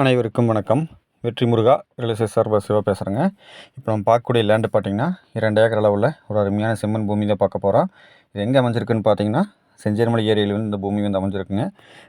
அனைவருக்கும் வணக்கம். வெற்றி முருகா ரியல் எஸ்டேட் சார்பாக சிவா பேசுகிறேங்க. இப்போ நம்ம பார்க்கக்கூடிய லேண்டு பார்த்தீங்கன்னா 2 ஏக்கர் அளவில் ஒரு அருமையான செம்மண் பூமி தான் பார்க்க போகிறோம். இது எங்கே அமைஞ்சிருக்குன்னு பார்த்தீங்கன்னா செஞ்சேரிமலை ஏரியாவில் வந்து இந்த பூமி வந்து அமைஞ்சிருக்குங்க.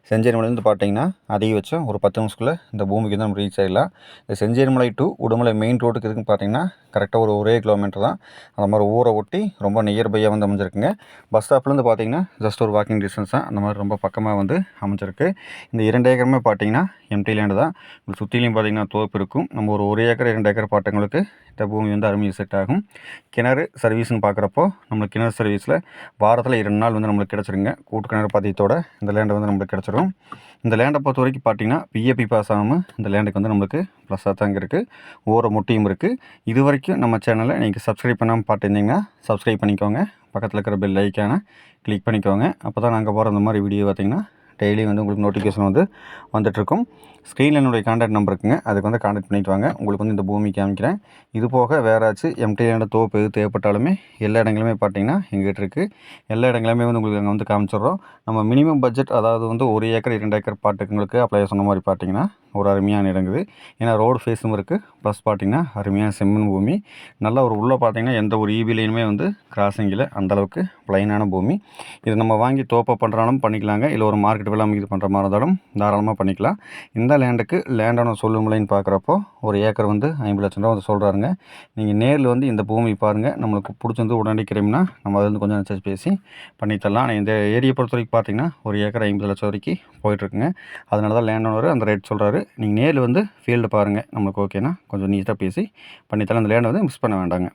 செஞ்சேரிமலையிலேருந்து பார்த்தீங்கன்னா அதிகபட்சம் ஒரு 10 நிமிஷத்துக்குள்ளே இந்த பூமிக்கு தான் நம்ம ரீச் ஆகிடலாம். இந்த செஞ்சேரிமலை டு உடுமலை மெயின் ரோட்டுக்கு இருக்குன்னு பார்த்தீங்கன்னா கரெக்டாக ஒரு ஒரே கிலோமீட்டர் தான். அந்த மாதிரி ஊரை ஒட்டி ரொம்ப நியர்பையாக வந்து அமைஞ்சிருக்குங்க. பஸ் ஸ்டாப்லேருந்து பார்த்தீங்கன்னா ஜஸ்ட் ஒரு வாக்கிங் டிஸ்டன்ஸ் தான். அந்த மாதிரி ரொம்ப பக்கமாக வந்து அமைஞ்சிருக்கு. இந்த 2 ஏக்கருமே பார்த்தீங்கன்னா எம்டி லேண்டு தான். சுற்றிலையும் பார்த்தீங்கன்னா தோப்பு இருக்கும். நம்ம ஒரு ஏக்கர் 2 ஏக்கர் பாட்டங்களுக்கு இந்த பூமி வந்து அருமையாக செட் ஆகும். கிணறு சர்வீஸ்னு பார்க்குறப்போ நம்மளுக்கு கிணறு சர்வீஸில் வாரத்தில் 2 நாள் வந்து நம்மளுக்கு கிடச்சிருங்க. கூட்டு கிணறு பாத்தியத்தோட இந்த லேண்டை வந்து நம்மளுக்கு கிடச்சிரும். இந்த லேண்டை பொறுத்த வரைக்கும் பார்த்தீங்கன்னா பிஏபி பாஸ் ஆகாமல் இந்த லேண்டுக்கு வந்து நம்மளுக்கு ப்ளஸ்ஸாக தாங்க இருக்குது. ஓர முட்டியும் இருக்குது. இது வரைக்கும் நம்ம சேனலை நீங்கள் சப்ஸ்கிரைப் பண்ணாமல் பார்த்துருந்தீங்கன்னா சப்ஸ்கிரைப் பண்ணிக்கோங்க. பக்கத்தில் இருக்கிற பெல் ஐக்கானை கிளிக் பண்ணிக்கோங்க. அப்போ தான் நாங்கள் போகிற இந்த மாதிரி வீடியோ பார்த்திங்கன்னா டெய்லி வந்து உங்களுக்கு நோட்டிஃபிகேஷன் வந்து வந்துட்டுருக்கும். ஸ்க்ரீனில் என்னுடைய கான்டாக்ட் நம்பர் இருக்குங்க. அதுக்கு வந்து கான்டாக்ட் பண்ணிட்டு வாங்க. உங்களுக்கு வந்து இந்த பூமி காமிக்கிறேன். இது போக வேறு ஏதாச்சும் எம்டி லேண்ட் தோப்பு எது தேவைப்பட்டாலுமே எல்லா இடங்களுமே பார்த்தீங்கன்னா எங்கிட்ட இருக்குது. எல்லா இடங்களுமே வந்து உங்களுக்கு அங்கே வந்து காமிச்சிடுறோம். நம்ம மினிமம் பட்ஜெட் அதாவது வந்து 1 ஏக்கர் 2 ஏக்கர் பாட்டுங்களுக்கு அப்ளை சொன்ன மாதிரி பார்த்தீங்கன்னா ஒரு அருமையான இடங்குது. ஏன்னா ரோடு ஃபேஸும் இருக்குது. ப்ளஸ் பார்த்தீங்கன்னா அருமையான செம்மண் பூமி. நல்லா ஒரு உள்ளே பார்த்தீங்கன்னா எந்த ஒரு ஈபி லைனுமே வந்து கிராசிங் இல்லை. அந்தளவுக்கு ப்ளைனான பூமி. இது நம்ம வாங்கி தோப்பை பண்ணுறாலும் பண்ணிக்கலாங்க. இல்லை ஒரு மார்க்கெட் விலை இது பண்ணுற மாதிரி இருந்தாலும் தாராளமாக பண்ணிக்கலாம். இந்த லேண்டுக்கு லேண்டான சொல்லுமுலைன்னு பார்க்குறப்போ ஒரு ஏக்கர் வந்து 50 லட்சம் ரூபா வந்து சொல்கிறாருங்க. நீங்கள் நேரில் வந்து இந்த பூமி பாருங்கள். நம்மளுக்கு பிடிச்சிருந்து உடனடி கிடைக்கும்னா நம்ம அது வந்து கொஞ்சம் நினச்சி பேசி பண்ணித்தரலாம். ஆனால் இந்த ஏரியை பொறுத்த வரைக்கும் பார்த்தீங்கன்னா ஒரு ஏக்கர் 50 லட்சம் வரைக்கும் போயிட்டுருக்குங்க. அதனால தான் லேண்ட் ஓனர் அந்த ரேட் சொல்கிறாரு. நீங்கள் நேரில் வந்து ஃபீல்டு பாருங்கள். நம்மளுக்கு ஓகேனா கொஞ்சம் நீட்டாக பேசி பண்ணித்தரலாம். அந்த லேண்டை வந்து மிஸ் பண்ண வேண்டாங்க.